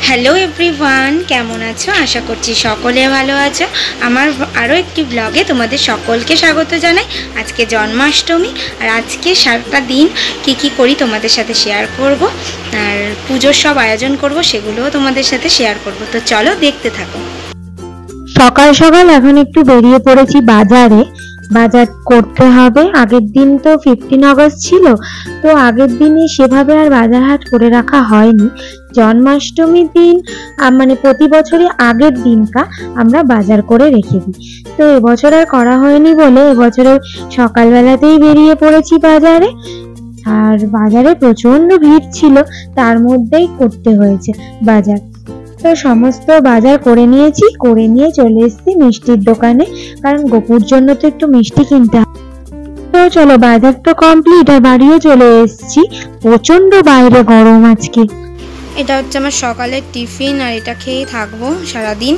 Hello everyone, কেমন আছো? আশা করছি সকলে ভালো আছো। আমার আরও একটি ব্লগে তোমাদের সকলকে স্বাগত জানাই। আজকে জন্মাষ্টমী, আর আজকে সারাটা দিন কি করি তোমাদের সাথে শেয়ার করব, আর পুজোর সব আয়োজন করব, সেগুলোও তোমাদের সাথে শেয়ার করব। তো চলো দেখতে থাকো। সকাল সকাল এখন একটু বেরিয়ে পড়েছি বাজারে। বাজার করতে হবে। আগের দিন তো 15 আগস্ট ছিল, তো আগের দিনে সেভাবে আর বাজার হাট করে রাখা হয়নি। জন্মাষ্টমীর দিন মানে প্রতি বছরই আগের দিনটা আমরা বাজার করে রেখে দিই, তো এবছর আর করা হয়নি বলে এবছরে সকালবেলাতেই বেরিয়ে পড়েছি বাজারে। আর বাজারে প্রচন্ড ভিড় ছিল, তার মধ্যেই করতে হয়েছে বাজার। তো সমস্ত বাজার করে নিয়েছি, করে নিয়ে চলে এসেছি মিষ্টির দোকানে, কারণ গোপুর জন্য তো একটু মিষ্টি কিনতে হবে। তো চলো, বাজার তো কমপ্লিট, আর বাড়িও চলে এসেছি। প্রচন্ড বাইরে গরম আজকে। এটা হচ্ছে আমার সকালের টিফিন, আর এটা খেয়েই থাকবো সারাদিন।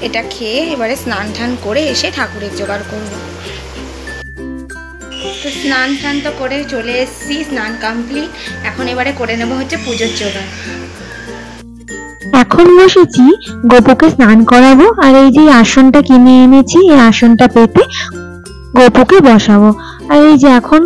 এটা খেয়ে এবারে স্নান টান করে এসে ঠাকুরের জোগাড় করবো। তো স্নান টান তো করে চলে এসেছি, স্নান কমপ্লিট। এখন এবারে করে নেবো হচ্ছে পুজোর জোগাড়। এখন বসেছি গোপুকে স্নান করাবো, আর এই যে আসনটা কিনে এনেছি, এই আসনটা পেতে গোপুকে বসাবো। আর এই যে এখন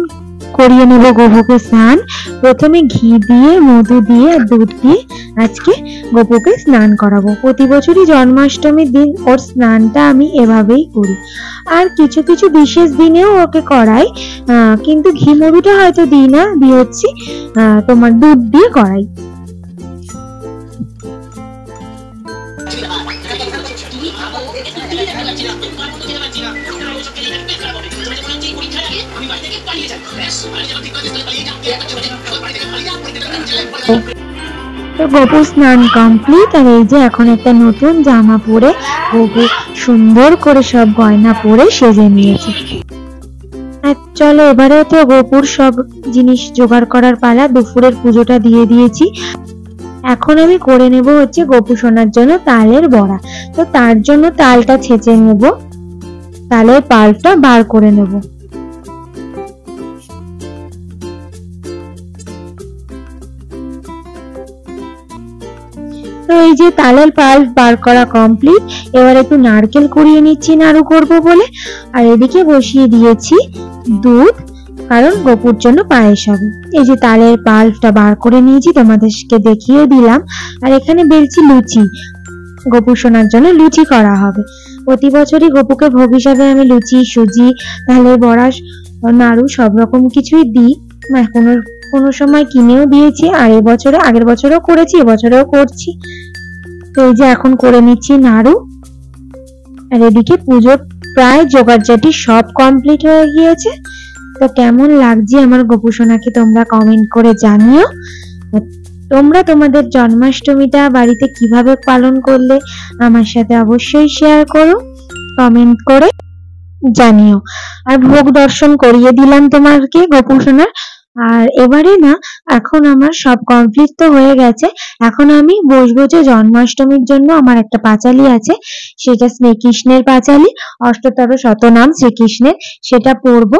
করিয়ে নেবো গোপুকে স্নান। প্রথমে ঘি দিয়ে, মধু দিয়ে, দুধ দিয়ে আজকে গোপুকে স্নান করাবো। প্রতি বছরই জন্মাষ্টমীর দিন ওর স্নানটা আমি এভাবেই করি, আর কিছু কিছু বিশেষ দিনেও ওকে করাই, কিন্তু ঘি মধুটা হয়তো দিই না, দিয়ে হচ্ছে তোমার দুধ দিয়ে করাই। তো গোপু স্নান কমপ্লিট, আর এই যে এখন একটা নতুন জামা পরে গোপু সুন্দর করে সব গয়না পরে সেজে নিয়েছে। আর চলো, এবারে তো গোপুর সব জিনিস জোগাড় করার পালা। দুপুরের পুজোটা দিয়ে দিয়েছি, এখন আমি করে নেব হচ্ছে গোপু সোনার জন্য তালের বড়া। তো তার জন্য তালটা ছেঁচে নেব, তালের পাল্পটা বার করে নেব। তো এই যে তালের পাল্প বার করা কমপ্লিট। এবার একটু নারকেল কুড়িয়ে নিচ্ছি নাড়ু করব বলে, আর এদিকে বসিয়ে দিয়েছি দুধ, কারণ গোপুর জন্য পায়েস হবে। এই যে তালের পাল্পটা বার করে নিয়েছি, তোমাদেরকে দেখিয়ে দিলাম। আর এখানে বেলছি লুচি, গোপু সোনার জন্য লুচি করা হবে। প্রতি বছরই গোপুকে ভোগ হিসাবে আমি লুচি, সুজি, তালের বড়া, নাড়ু সব রকম কিছুই দিই। কোনো সময় কিনেও দিয়েছি, আর এবছরে, আগের বছরও করেছি, এবছরেও করছি। তো এই যে এখন করে নিচ্ছি নাড়ু। আর এদিকে পুজোর প্রায় জোগাড়জাটি সব কমপ্লিট হয়ে গিয়েছে। তো কেমন লাগছে আমার গোপু সোনাকে তোমরা কমেন্ট করে জানিও। তোমরা তোমাদের জন্মাষ্টমীটা বাড়িতে কিভাবে পালন করলে আমার সাথে অবশ্যই শেয়ার করো, কমেন্ট করে জানিও। আর ভোগ দর্শন করিয়ে দিলাম তোমাকে গোপু সোনার। আর এবারে না, এখন আমার সব কমপ্লিট তো হয়ে গেছে। এখন আমি বসবো যে জন্মাষ্টমীর জন্য আমার একটা পাঁচালি আছে, সেটা শ্রীকৃষ্ণের পাঁচালি, অষ্টতর শতনাম শ্রীকৃষ্ণের, সেটা পড়বো।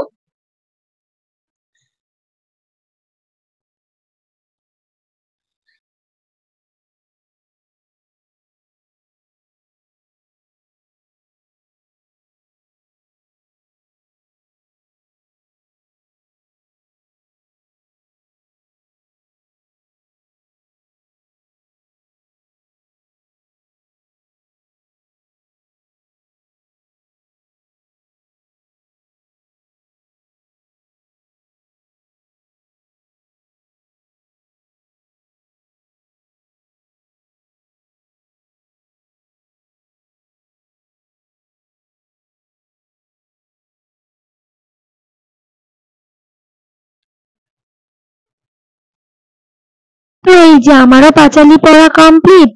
তো এই যে আমারও পাঁচালি পড়া কমপ্লিট,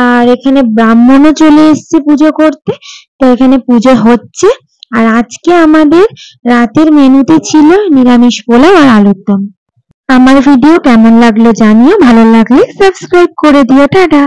আর এখানে ব্রাহ্মণও চলে এসেছে পুজো করতে। তো এখানে পুজো হচ্ছে। আর আজকে আমাদের রাতের মেনুতে ছিল নিরামিষ পোলাও আর আলুর দম। আমার ভিডিও কেমন লাগলো জানিও, ভালো লাগলে সাবস্ক্রাইব করে দিও। টাটা।